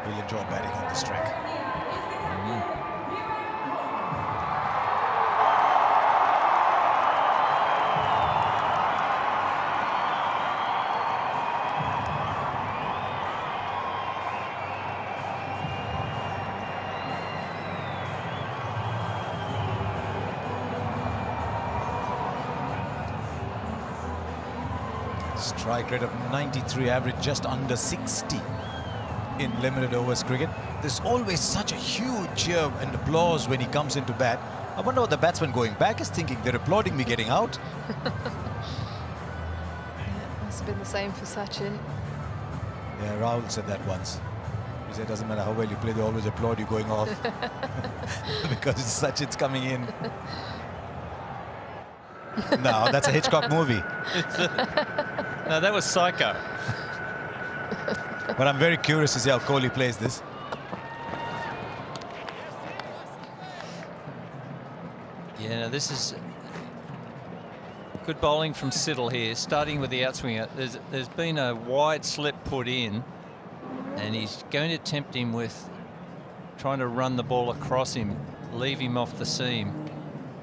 He'll enjoy batting on this track. Strike rate of 93, average just under 60 in limited overs cricket. There's always such a huge cheer and applause when he comes into bat. I wonder what the batsman going back is thinking. They're applauding me getting out. Yeah, must have been the same for Sachin. Yeah, Rahul said that once. He said, doesn't matter how well you play, they always applaud you going off. Because Sachin's coming in. No, that's a Hitchcock movie. No, that was Psycho. But I'm very curious to see how Kohli plays this. Yeah, no, this is good bowling from Siddle here, starting with the outswinger. There's been a wide slip put in, and he's going to tempt him with trying to run the ball across him, leave him off the seam.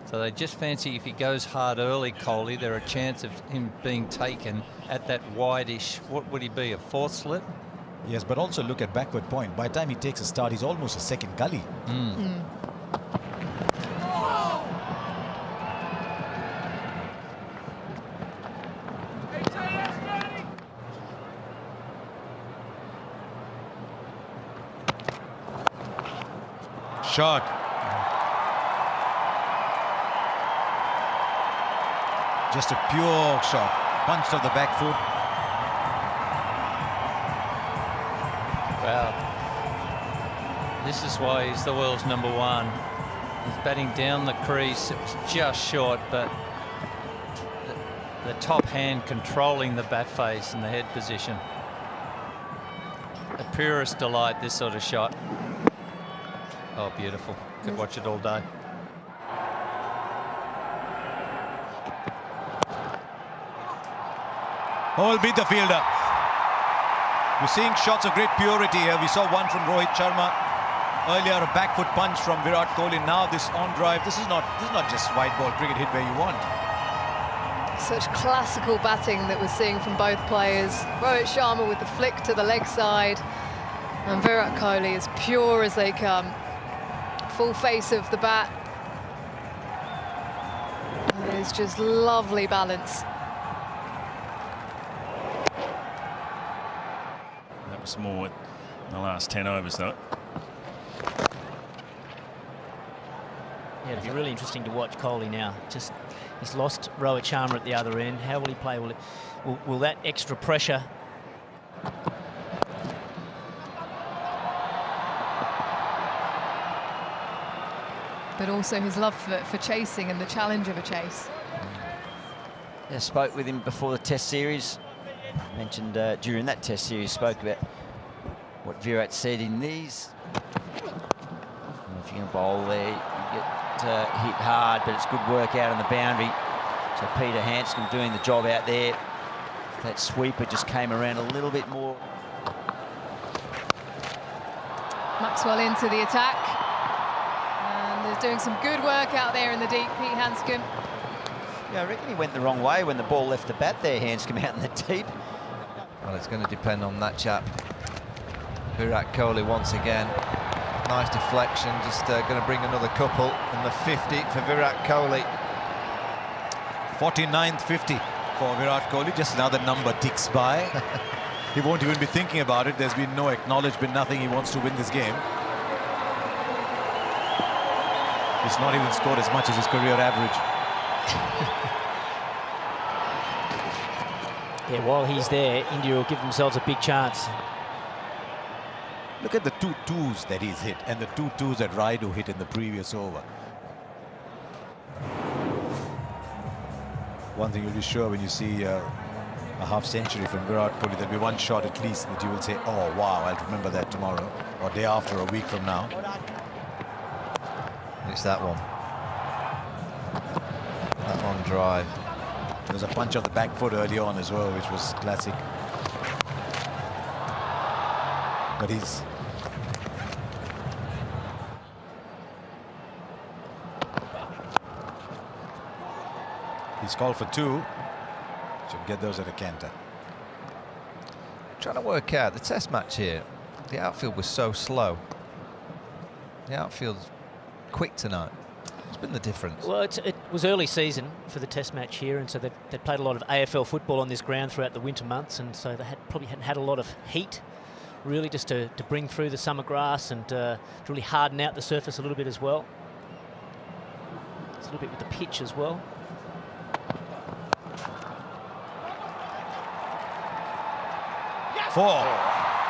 So they just fancy if he goes hard early, Kohli, there are a chance of him being taken at that wide-ish, what would he be, a fourth slip? Yes, but also look at backward point. By the time he takes a start, he's almost a second gully. Shot. Just a pure shot, punched off the back foot. Wow. This is why he's the world's #1. He's batting down the crease. It was just short, but the top hand controlling the bat face and the head position. The purest delight, this sort of shot. Oh, beautiful. Could watch it all day. Oh, beat the fielder. You're seeing shots of great purity here. We saw one from Rohit Sharma earlier, a back foot punch from Virat Kohli. Now this on drive. This is not just white ball cricket hit where you want. Such classical batting that we're seeing from both players. Rohit Sharma with the flick to the leg side, and Virat Kohli as pure as they come. Full face of the bat. And it's just lovely balance. That was more in the last 10 overs, though. Yeah, it'll be really interesting to watch Kohli now. Just he's lost Rohit Sharma at the other end. How will he play? Will that extra pressure? But also his love for chasing and the challenge of a chase. I spoke with him before the Test series. Mentioned during that Test series, spoke about what Virat said in these. If you're going to bowl there, you get hit hard, but it's good work out on the boundary. So Peter Handscomb doing the job out there. If that sweeper just came around a little bit more. Maxwell into the attack. And they're doing some good work out there in the deep, Pete Handscomb. Yeah, I reckon he went the wrong way when the ball left the bat there, Handscomb out in the deep. Well, it's going to depend on that chap. Virat Kohli once again. Nice deflection, just going to bring another couple. And the 50 for Virat Kohli. 49th 50 for Virat Kohli. Just another number ticks by. He won't even be thinking about it. There's been no acknowledgement, nothing. He wants to win this game. He's not even scored as much as his career average. Yeah, while he's there, India will give themselves a big chance. Look at the 2 twos that he's hit and the 2 twos that Raidu hit in the previous over. One thing you'll be sure when you see a half century from Virat Kohli, there'll be one shot at least that you will say, oh wow, I'll remember that tomorrow or day after, a week from now. It's that one. That long drive. There was a punch of the back foot early on as well, which was classic. But He's called for 2. Should get those at a canter. Trying to work out the test match here. The outfield was so slow. The outfield's quick tonight. What's been the difference? Well, it was early season for the test match here, and so they played a lot of AFL football on this ground throughout the winter months, and so they probably hadn't had a lot of heat, really, just to bring through the summer grass and to really harden out the surface a little bit as well. It's a little bit with the pitch as well. Four.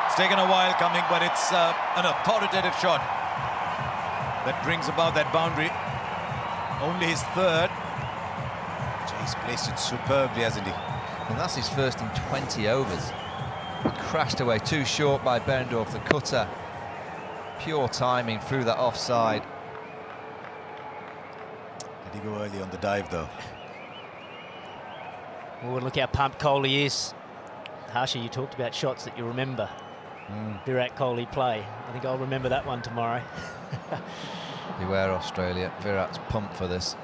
It's taken a while coming, but it's an authoritative shot that brings about that boundary. Only his 3rd. He's placed it superbly, hasn't he? And that's his first in 20 overs. He crashed away too short by Berndorf, the cutter. Pure timing through that offside. Did he go early on the dive, though? Well, look how pumped Kohli is. Harsha, you talked about shots that you remember. Virat Kohli play. I think I'll remember that one tomorrow. Beware, Australia. Virat's pumped for this.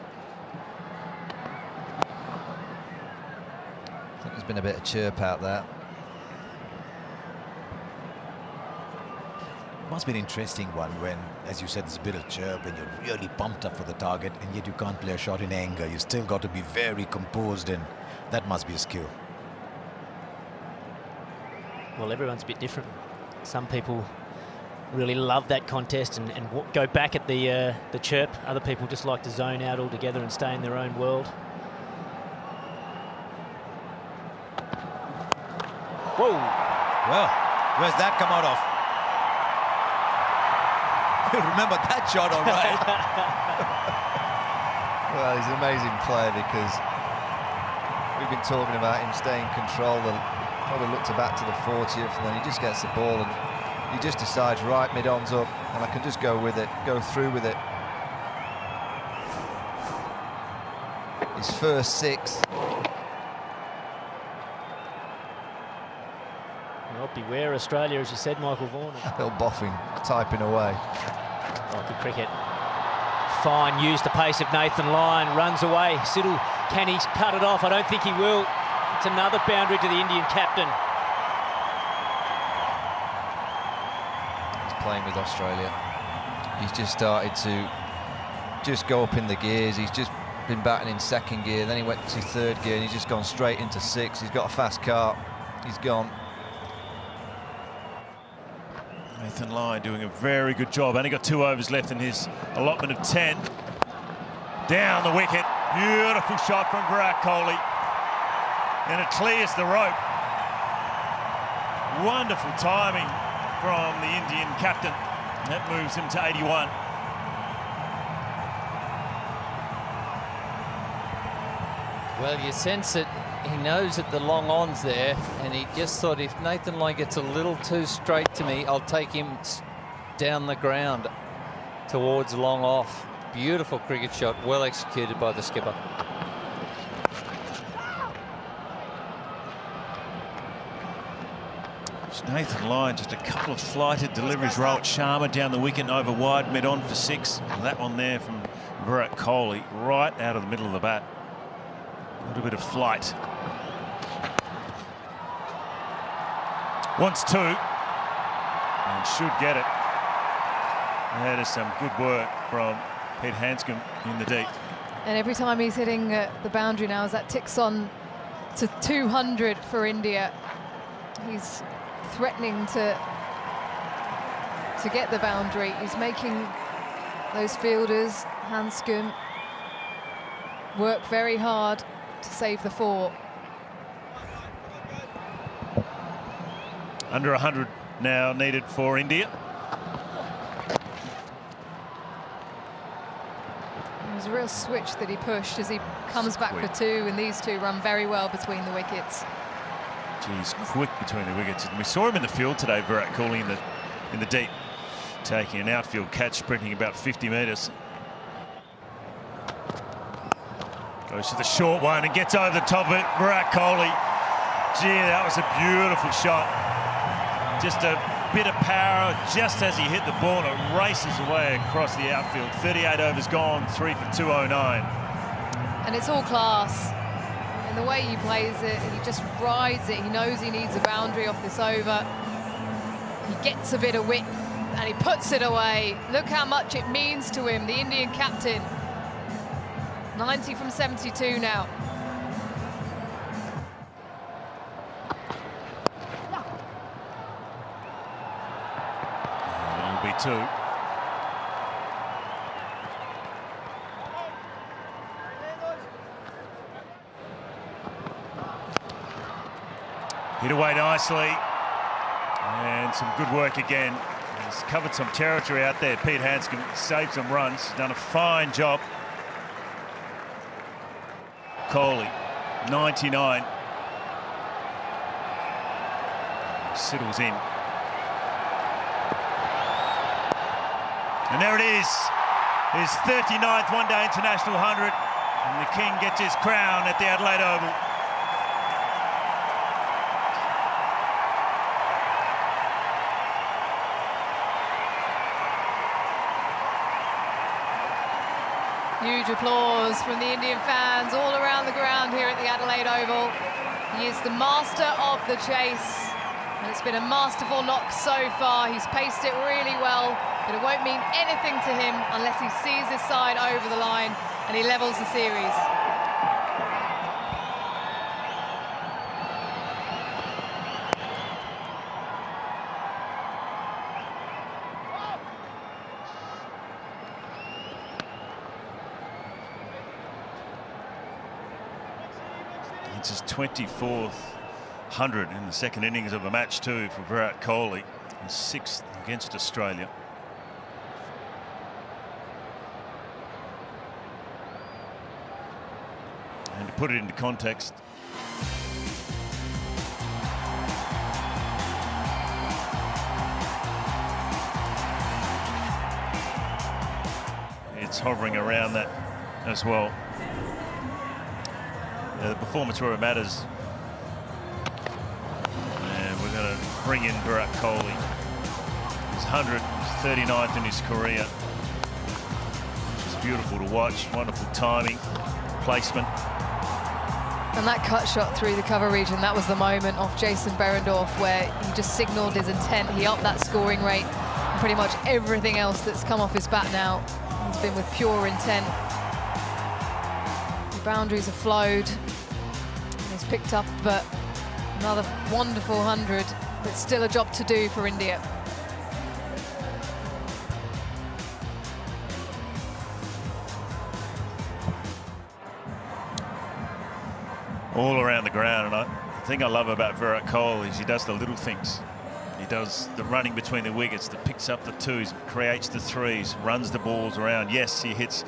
I think there's been a bit of chirp out there. It must be an interesting one when, as you said, there's a bit of chirp and you're really pumped up for the target, and yet you can't play a shot in anger. You've still got to be very composed, and that must be a skill. Well, everyone's a bit different. Some people really love that contest and go back at the chirp. Other people just like to zone out altogether and stay in their own world. Whoa! Well, where's that come out of? You remember that shot, all right? Well, he's an amazing player because we've been talking about him staying in control. Probably looked back to the 40th, and then he just gets the ball and he just decides, right, mid-on's up, and I can just go with it, go through with it. His first 6. Well, beware Australia, as you said, Michael Vaughan. Little boffing, typing away. Oh, good cricket. Fine, used the pace of Nathan Lyon, runs away. Siddle, can he cut it off? I don't think he will. It's another boundary to the Indian captain. He's playing with Australia. He's just started to just go up in the gears. He's just been batting in 2nd gear, then he went to 3rd gear, and he's just gone straight into 6. He's got a fast car. He's gone. Nathan Lyon doing a very good job. Only got 2 overs left in his allotment of 10. Down the wicket. Beautiful shot from Virat Kohli. And it clears the rope. Wonderful timing from the Indian captain. That moves him to 81. Well, you sense it. He knows that the long on's there, and he just thought, if Nathan Lyon gets a little too straight to me, I'll take him down the ground towards long off. Beautiful cricket shot, well executed by the skipper. Nathan Lyon, just a couple of flighted deliveries. Rohit Sharma down the wicket and over wide, mid-on for 6. And that one there from Virat Kohli, right out of the middle of the bat. A little bit of flight. Wants 2 and should get it. That is some good work from Pete Hanscom in the deep. And every time he's hitting the boundary now, as that ticks on to 200 for India, he's threatening to get the boundary. He's making those fielders, Hanscom, work very hard to save the 4. Under 100 now needed for India. It was a real switch that he pushed as he comes back for 2, and these 2 run very well between the wickets. He's quick between the wickets. And we saw him in the field today, Virat Kohli, in the deep, taking an outfield catch, sprinting about 50 metres. Goes to the short one and gets over the top of it. Virat Kohli. Gee, that was a beautiful shot. Just a bit of power just as he hit the ball, and it races away across the outfield. 38 overs gone, 3 for 209. And it's all class. in the way he plays it. He just rides it. He knows he needs a boundary off this over. He gets a bit of width and he puts it away. Look how much it means to him, the Indian captain. 90 from 72 now. It'll be 2. Hit away nicely. And some good work again. He's covered some territory out there. Pete Hanscom saved some runs. Done a fine job. Kohli, 99. Siddle's in. And there it is. His 39th one-day international 100. And the King gets his crown at the Adelaide Oval. Huge applause from the Indian fans all around the ground here at the Adelaide Oval. He is the master of the chase, and it's been a masterful knock so far. He's paced it really well, but it won't mean anything to him unless he sees his side over the line and he levels the series. It's his 24th 100 in the second innings of a match too for Virat Kohli, and 6th against Australia. And to put it into context, it's hovering around that as well. The performance where it matters. And we're going to bring in Virat Kohli. His 139th in his career. It's beautiful to watch. Wonderful timing, placement. And that cut shot through the cover region, that was the moment off Jason Behrendorff where he just signalled his intent. He upped that scoring rate. And pretty much everything else that's come off his bat now has been with pure intent. The boundaries have flowed. He's picked up another wonderful 100, but still a job to do for India. All around the ground, and the thing I love about Virat Kohli is he does the little things. He does the running between the wickets, that picks up the 2s, creates the 3s, runs the balls around. Yes, he hits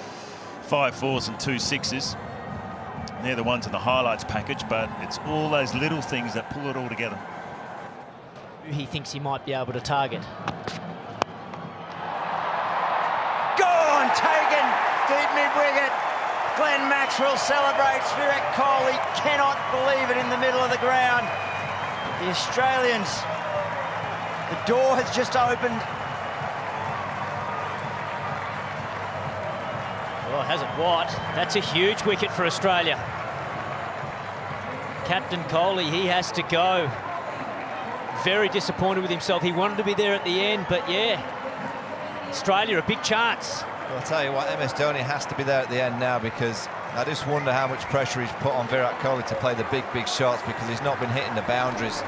5 4s and 2 6s. They're the ones in the highlights package, but it's all those little things that pull it all together. He thinks he might be able to target. Gone, taken, deep mid-wicket. Glenn Maxwell celebrates. Virat Kohli cannot believe it in the middle of the ground. The Australians, the door has just opened. Well, has it what? That's a huge wicket for Australia. Captain Kohli, he has to go. Very disappointed with himself. He wanted to be there at the end, but yeah, Australia a big chance. Well, I'll tell you what, MS Dhoni has to be there at the end now, because I just wonder how much pressure he's put on Virat Kohli to play the big shots, because he's not been hitting the boundaries.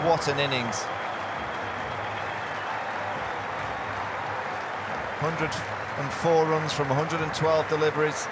What an innings. 104 runs from 112 deliveries.